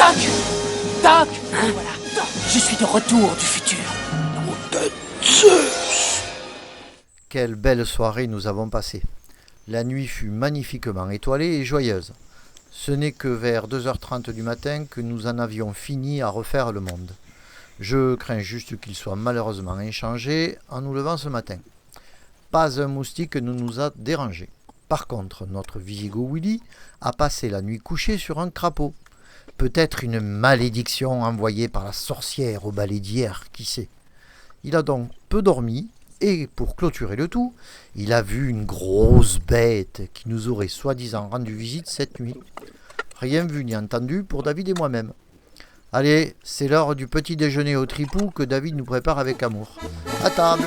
Doc! Doc! Hein? Voilà, Doc. Je suis de retour du futur. Nom de Zeus! Quelle belle soirée nous avons passée. La nuit fut magnifiquement étoilée et joyeuse. Ce n'est que vers 2h30 du matin que nous en avions fini à refaire le monde. Je crains juste qu'il soit malheureusement inchangé en nous levant ce matin. Pas un moustique ne nous a dérangés. Par contre, notre Visigoth Willy a passé la nuit couché sur un crapaud. Peut-être une malédiction envoyée par la sorcière au balai d'hier, qui sait. Il a donc peu dormi, et pour clôturer le tout, il a vu une grosse bête qui nous aurait soi-disant rendu visite cette nuit. Rien vu ni entendu pour David et moi-même. Allez, c'est l'heure du petit déjeuner au tripou que David nous prépare avec amour. À table!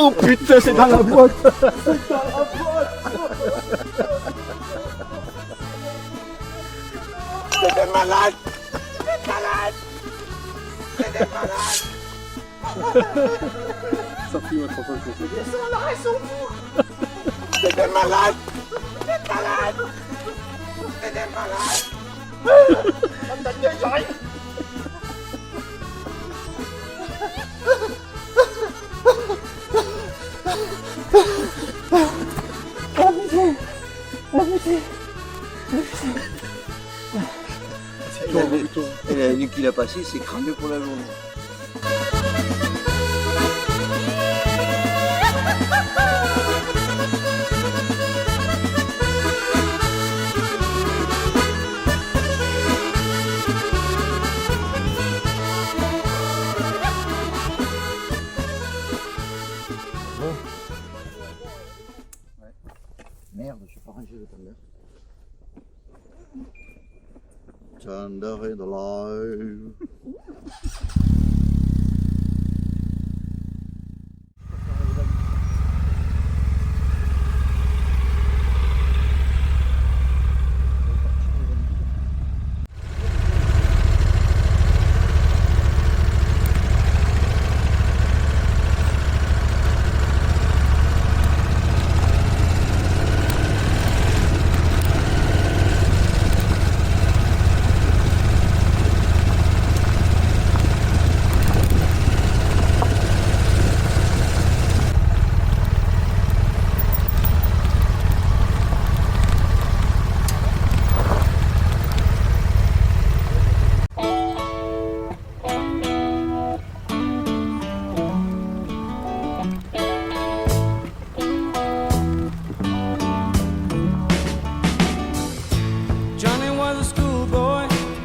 Oh putain, c'est dans la boîte! C'est dans la boîte! C'est des malades! Des malades! C'est des malades! Ça fume à 3 fois le Ils sont là, ils sont fous! C'est des malades! Des malades! C'est des malades! Attendez, j'arrive! Et la nuit qu'il a passée, c'est cramé pour la journée. Merde, je suis pas rangé le tendeur. Thunder is alive.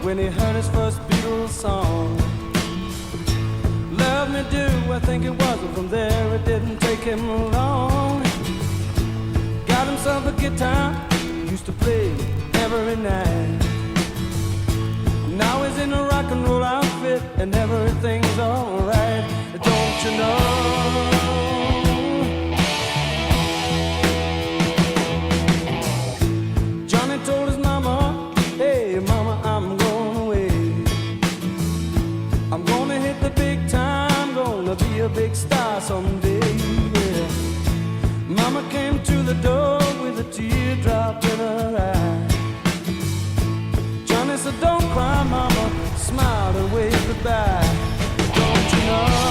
When he heard his first Beatles song, Love Me Do, I think it was, and from there it didn't take him long. Got himself a guitar, used to play every night. Now he's in a rock and roll outfit and everything's alright. Don't you know? Johnny told his mama, hey mama, I'm going away. I'm gonna hit the big time, gonna be a big star someday. Yeah. Mama came to the door with a teardrop in her eye. Johnny said, don't cry, mama, smile and wave goodbye. Don't you know?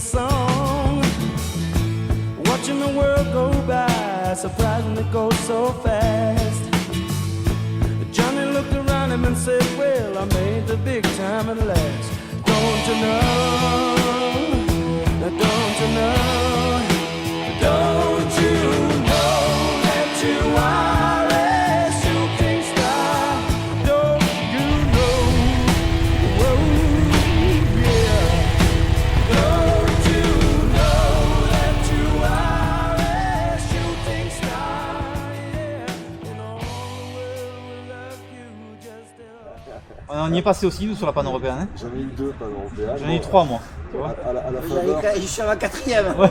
song. Watching the world go by, surprising it goes so fast. Johnny looked around him and said, well, I made the big time at last. Don't you know? Don't you know? Don't you know that you are a shooting star? Don't you know? Whoa, yeah. Don't you know that you are a shooting star? Yeah. And all the world will love you just as On y est passé aussi, nous, sur la panne européenne. Hein. J'en ai eu 2 panneaux européens. J'en ai eu 3, moi. Tu vois À la faveur Je suis à la 4e.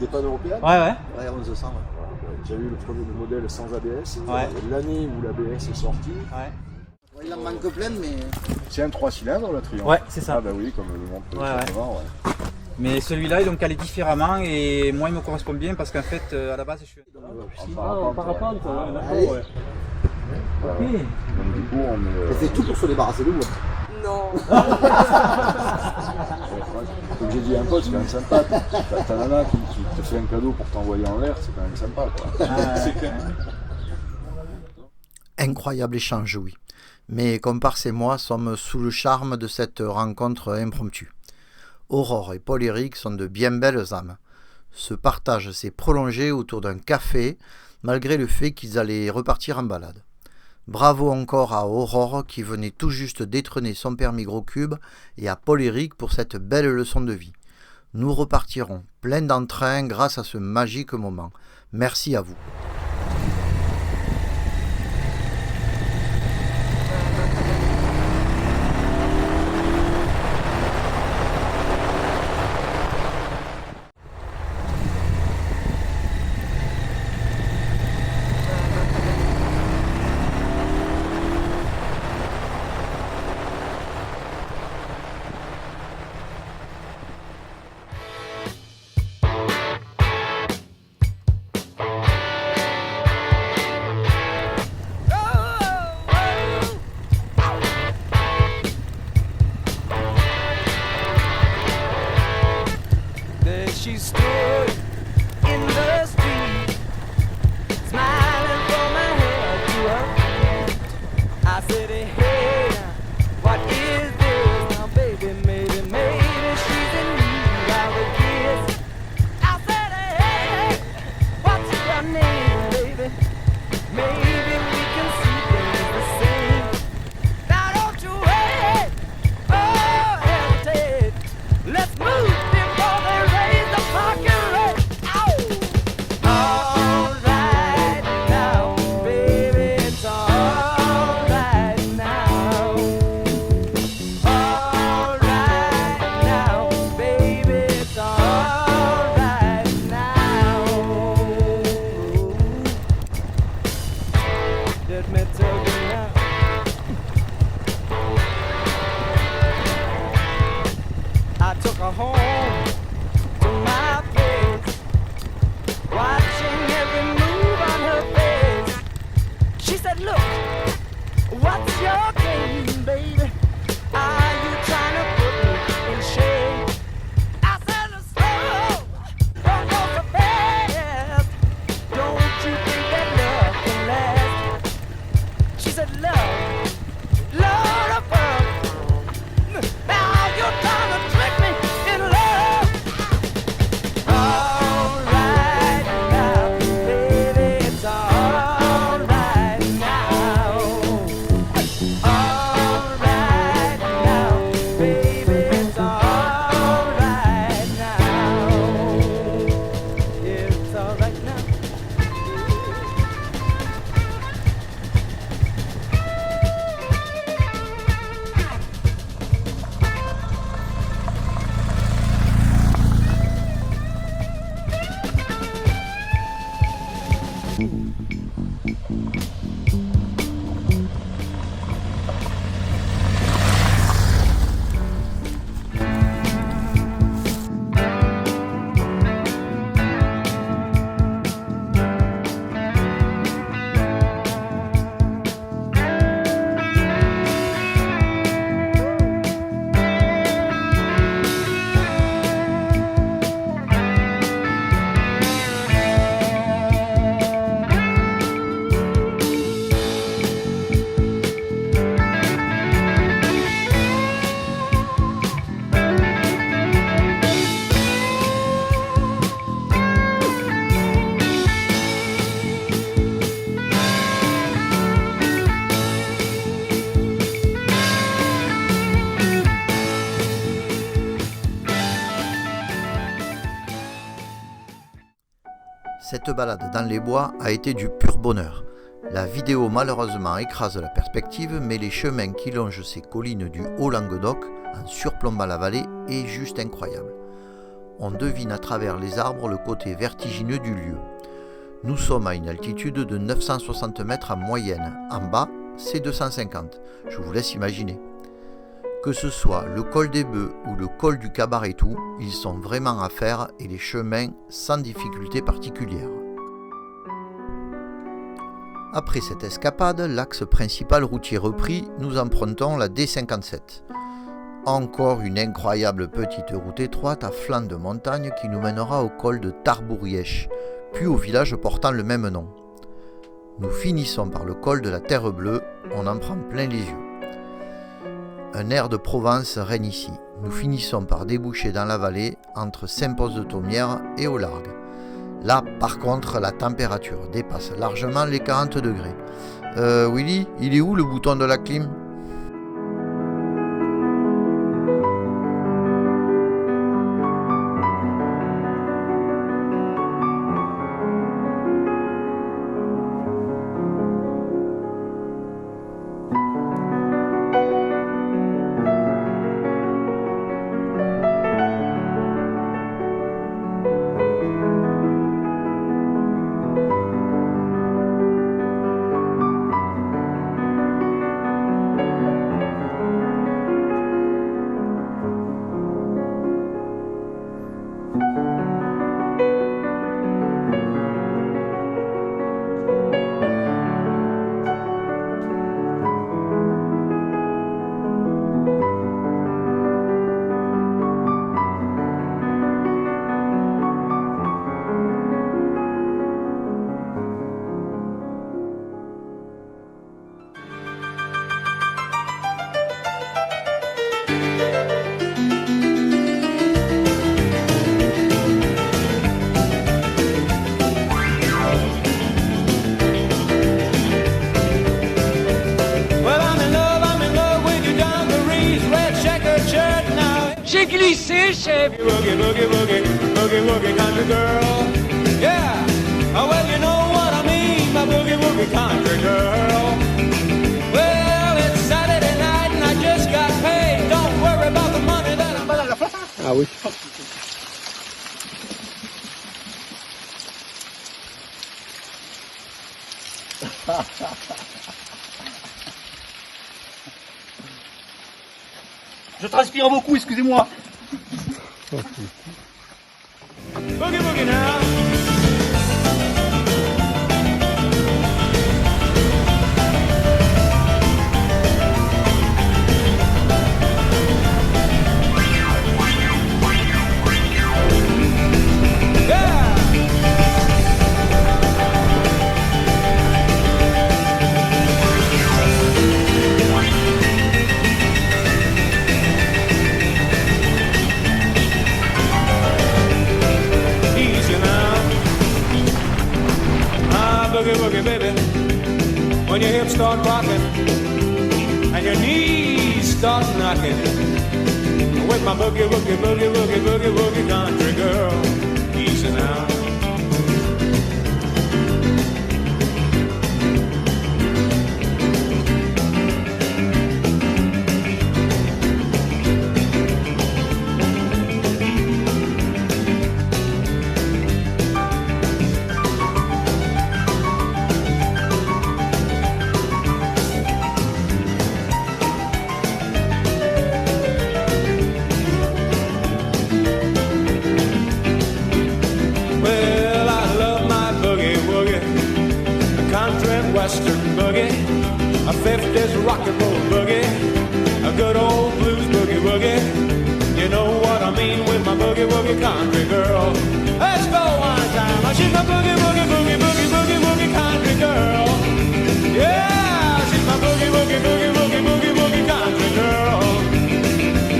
des panneaux européens. Ouais, ouais. Ouais, on se sent. J'ai eu le premier modèle sans ABS. Ouais. L'année où l'ABS est sorti. Ouais. Il en manque plein, mais. C'est un 3 cylindres, la Triomphe. Ouais, c'est ça. Ah, bah oui, comme le montre le Ouais, devant, ouais. Mais celui-là, il est calé différemment et moi, il me correspond bien parce qu'en fait, à la base, je suis. Parapente, Allez. Donc, du coup, on met. On fait tout pour se débarrasser de vous. Comme j'ai dit à un pote, c'est quand même sympa. Ta nana qui te fait un cadeau pour t'envoyer en l'air, c'est quand même sympa, quoi. C'est quand même... Incroyable échange, oui. Mais Comparse et moi sommes sous le charme de cette rencontre impromptue. Aurore et Paul-Éric sont de bien belles âmes. Ce partage s'est prolongé autour d'un café, malgré le fait qu'ils allaient repartir en balade. Bravo encore à Aurore qui venait tout juste d'étrener son permis gros cube et à Paul-Éric pour cette belle leçon de vie. Nous repartirons plein d'entrain grâce à ce magique moment. Merci à vous. she stood in the street, smiling from her head to her feet. I said, hey, what is this? Now, baby, maybe she's in need of a kiss. I said, hey, what's your name, baby? Maybe we can see things the same. Now, don't you wait, oh, hesitate. Let's move. Home to my place, watching every move on her face. She said, look, what's your game, baby? Are you trying to put me in shame? I said, slow, don't go so fast. Don't you think that love can last? She said, love of love. Now you're trying to trick me in love. Cette balade dans les bois a été du pur bonheur. La vidéo malheureusement écrase la perspective, mais les chemins qui longent ces collines du Haut-Languedoc, en surplombant la vallée, est juste incroyable. On devine à travers les arbres le côté vertigineux du lieu. Nous sommes à une altitude de 960 mètres en moyenne. En bas, c'est 250. Je vous laisse imaginer. Que ce soit le col des Bœufs ou le col du Cabaretou, ils sont vraiment à faire et les chemins sans difficulté particulière. Après cette escapade, l'axe principal routier repris, nous empruntons la D57. Encore une incroyable petite route étroite à flanc de montagne qui nous mènera au col de Tarbourièche, puis au village portant le même nom. Nous finissons par le col de la Terre Bleue, on en prend plein les yeux. Un air de Provence règne ici. Nous finissons par déboucher dans la vallée entre Saint-Pons-de-Thomières et au Largue. Là, par contre, la température dépasse largement les 40 degrés. Willy, il est où le bouton de la clim ? J'ai glissé, chef. Boogie, boogie, boogie, boogie, boogie, country girl. Yeah. Oh, well, you know what I mean, my boogie, boogie, country girl. Well, it's Saturday night and I just got paid. Don't worry about the money that I'm... Ah oui. Je transpire beaucoup, excusez-moi. Boogie, boogie now. Boogie, boogie, baby, when your hips start rocking and your knees start knocking, with my boogie, boogie, boogie, boogie, boogie, boogie, country girl, easy now. Western boogie, a 50s rock and roll boogie, a good old blues boogie woogie. You know what I mean with my boogie woogie country girl. Let's go one time. She's my boogie woogie boogie boogie boogie woogie country girl. Yeah, she's my boogie woogie boogie boogie boogie woogie country girl.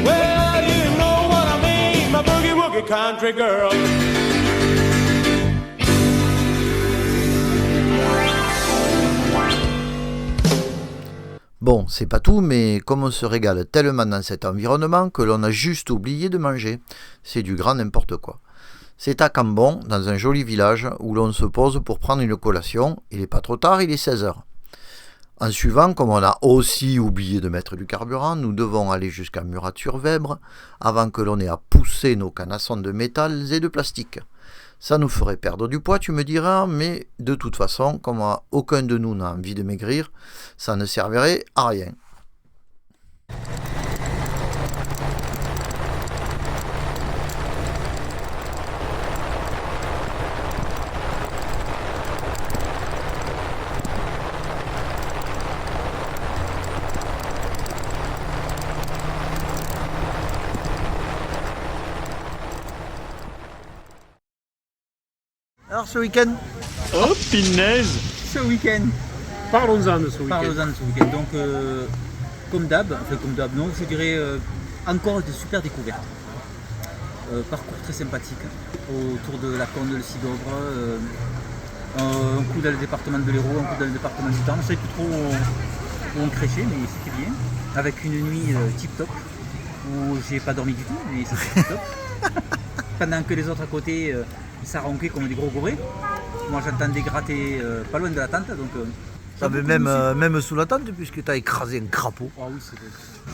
Well, you know what I mean, my boogie woogie country girl. Bon, c'est pas tout, mais comme on se régale tellement dans cet environnement que l'on a juste oublié de manger. C'est du grand n'importe quoi. C'est à Cambon, dans un joli village, où l'on se pose pour prendre une collation. Il n'est pas trop tard, il est 16h. En suivant, comme on a aussi oublié de mettre du carburant, nous devons aller jusqu'à Murat-sur-Vèbre avant que l'on ait à pousser nos canassons de métal et de plastique. Ça nous ferait perdre du poids, tu me diras, mais de toute façon, comme aucun de nous n'a envie de maigrir, ça ne servirait à rien. Alors ce week-end, Oh, pinaise. Ce week-end, Parlons-en de ce week-end. parlons-en de ce week-end. Donc, comme d'hab, non, je dirais encore de super découvertes. Parcours très sympathique autour de la Conde, le Cidovre. Un coup dans le département de l'Hérault, un coup dans le département du Tarn. Je ne savais plus trop où on crêchait, mais c'était bien. Avec une nuit tip-top où j'ai pas dormi du tout, mais c'était tip-top. Pendant que les autres à côté ça ronquait comme des gros gourets. Moi j'entendais gratter pas loin de la tente. Donc, t'avais même sous la tente puisque t'as écrasé un crapaud. Ah oui, c'est vrai.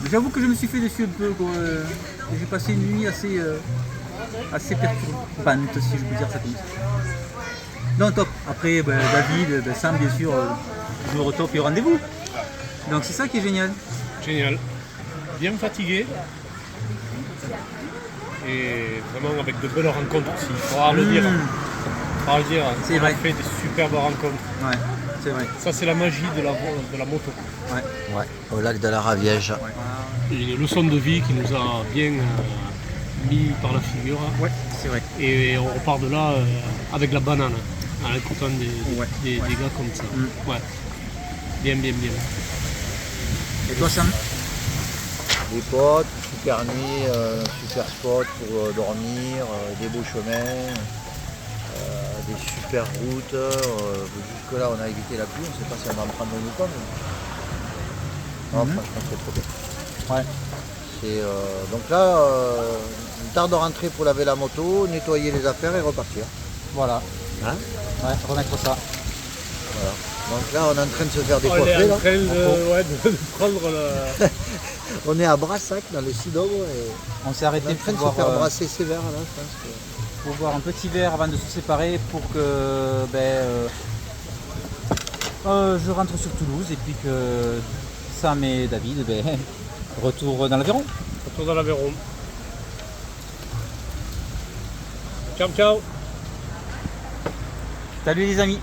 Mais j'avoue que je me suis fait dessus un peu. J'ai passé une nuit assez perturbante, si je peux dire ça comme ça. Donc top. Après, David, Sam, bien sûr, toujours au top et au rendez-vous. Donc c'est ça qui est génial. Génial. Bien fatigué. Et vraiment avec de belles rencontres aussi. Il faudra le dire. C'est on vrai. a fait des superbes rencontres. Ouais, c'est vrai. Ça, c'est la magie de la moto. Ouais, au lac de la Raviège. Une leçon de vie qui nous a bien mis par la figure. Ouais, c'est vrai. Et on repart de là avec la banane, en écoutant des gars comme ça. Ouais. Bien. Et toi, Sam? Des potes, super nuit, super spot pour dormir, des beaux chemins, des super routes. Jusque là on a évité la pluie, on ne sait pas si on va en prendre une ou pas. Mais... Non, franchement c'est trop bien. Ouais. Donc là, une tard de rentrer pour laver la moto, nettoyer les affaires et repartir. Voilà. Hein? Ouais, remettre ça. Voilà. Donc là on est en train de se faire On est décoiffer. en train de prendre le... On est à Brassac dans le Cidovre et On s'est arrêté on est en train de pour se faire voir, brasser sévère là, je pense que... pour boire un petit verre avant de se séparer pour que je rentre sur Toulouse et puis que Sam et David retour dans l'Aveyron. Retour dans l'Aveyron. Ciao. Salut les amis.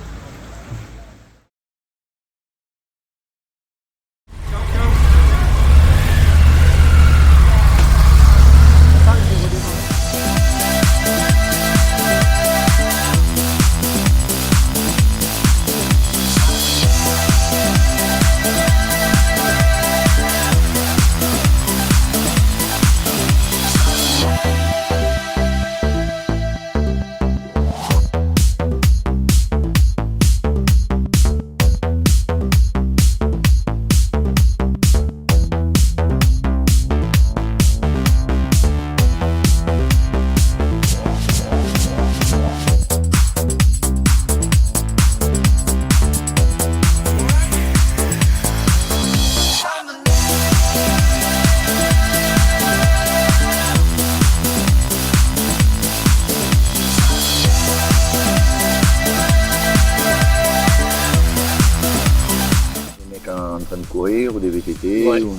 Ou des VTT. Ouais. Ou...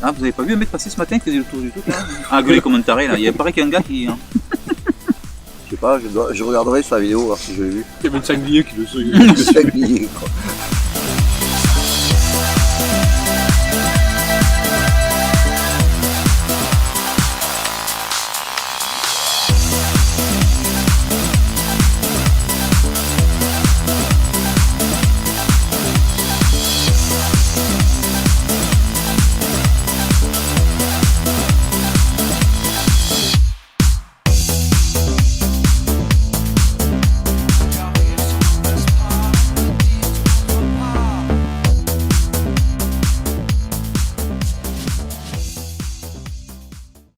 Ah, vous avez pas vu un mec passer ce matin qui faisait le tour du tout là? Ah, gueuler comme un taré là. Il paraît qu'il y a un gars qui. Je sais pas, je regarderai sur la vidéo voir si je l'ai vu. Il y avait le sanglier qui le Le sanglier, quoi.